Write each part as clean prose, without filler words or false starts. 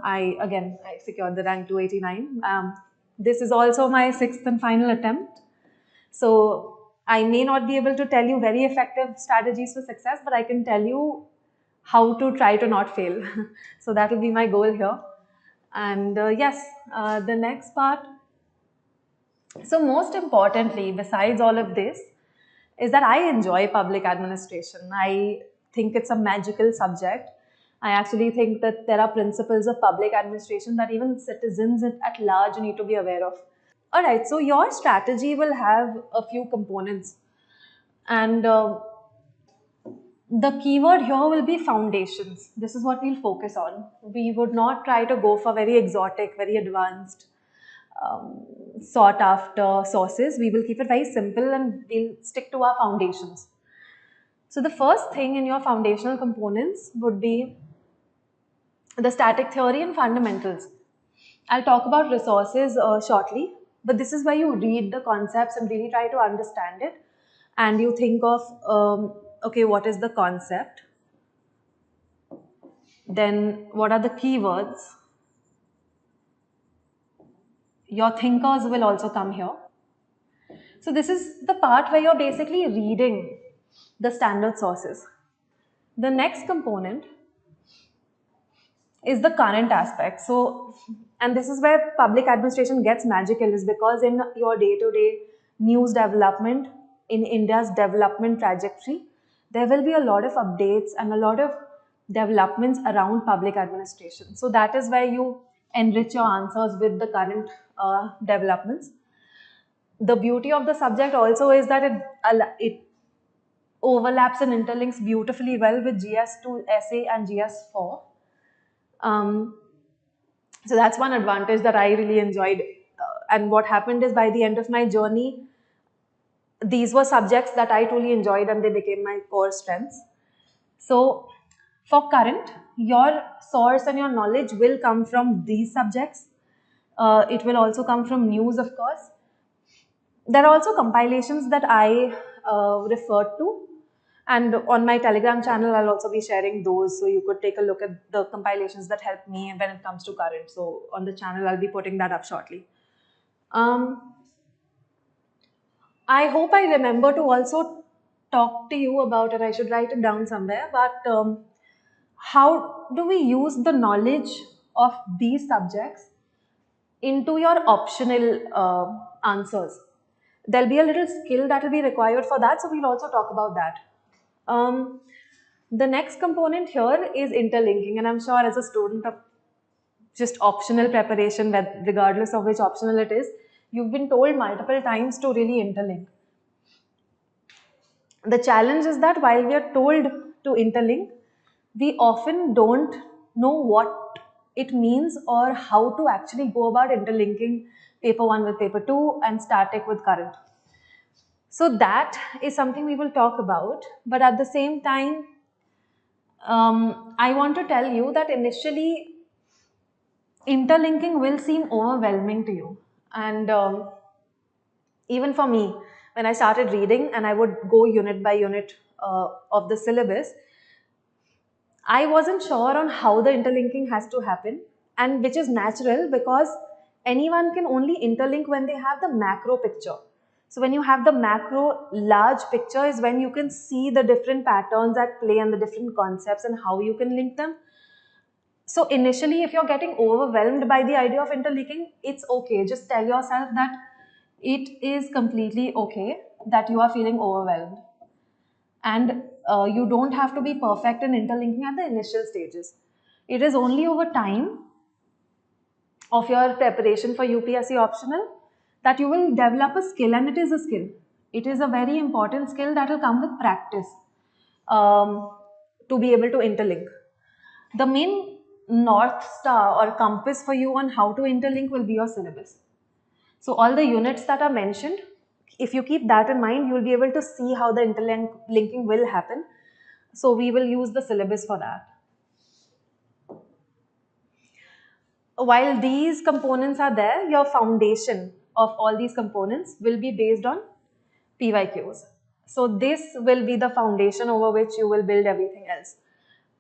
I secured the rank 289. This is also my 6th and final attempt. So I may not be able to tell you very effective strategies for success, but I can tell you how to try to not fail. So that will be my goal here. And yes, the next part. So most importantly, besides all of this, is that I enjoy public administration. I think it's a magical subject. I actually think that there are principles of public administration that even citizens at large need to be aware of. All right, so your strategy will have a few components, and the keyword here will be foundations. This is what we'll focus on. We would not try to go for very exotic, very advanced, sought after sources. We will keep it very simple and we'll stick to our foundations. So the first thing in your foundational components would be the static theory and fundamentals. I'll talk about resources shortly, but this is where you read the concepts and really try to understand it, and you think of okay, what is the concept, then what are the keywords. Your thinkers will also come here. So this is the part where you're basically reading the standard sources. The next component is the current aspect. So, and this is where public administration gets magical, is because in your day-to-day news development, in India's development trajectory, there will be a lot of updates and a lot of developments around public administration. So that is where you enrich your answers with the current developments. The beauty of the subject also is that it overlaps and interlinks beautifully well with GS2 essay and GS4. So that's one advantage that I really enjoyed. And what happened is, by the end of my journey, these were subjects that I truly enjoyed and they became my core strengths. So for current, your source and your knowledge will come from these subjects. It will also come from news, of course. There are also compilations that I referred to, and on my Telegram channel, I'll also be sharing those. So you could take a look at the compilations that help me when it comes to current. So on the channel, I'll be putting that up shortly. I hope I remember to also talk to you about it. I should write it down somewhere. But how do we use the knowledge of these subjects into your optional answers? There'll be a little skill that will be required for that. So we'll also talk about that. The next component here is interlinking, and I'm sure as a student of just optional preparation, regardless of which optional it is, you've been told multiple times to really interlink. The challenge is that while we are told to interlink, we often don't know what it means or how to actually go about interlinking paper 1 with paper 2 and static with current. So that is something we will talk about, but at the same time, I want to tell you that initially interlinking will seem overwhelming to you, and even for me, when I started reading and I would go unit by unit of the syllabus, I wasn't sure on how the interlinking has to happen, and which is natural because anyone can only interlink when they have the macro picture. So when you have the macro large picture is when you can see the different patterns at play and the different concepts and how you can link them. So initially, if you're getting overwhelmed by the idea of interlinking, it's okay. Just tell yourself that it is completely okay that you are feeling overwhelmed. And you don't have to be perfect in interlinking at the initial stages. It is only over time of your preparation for UPSC optional that you will develop a skill, and it is a skill. It is a very important skill that will come with practice to be able to interlink. The main North Star or compass for you on how to interlink will be your syllabus. So all the units that are mentioned, if you keep that in mind, you will be able to see how the interlinking will happen. So we will use the syllabus for that. While these components are there, your foundation of all these components will be based on PYQs. So this will be the foundation over which you will build everything else.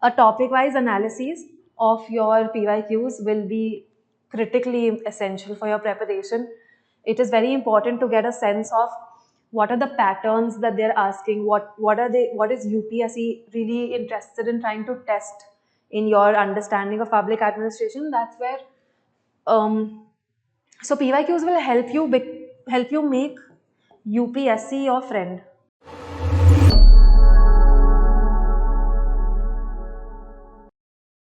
A topic-wise analysis of your PYQs will be critically essential for your preparation. It is very important to get a sense of what are the patterns that they're asking, what is UPSC really interested in trying to test in your understanding of public administration. That's where so PYQs will help you make UPSC your friend.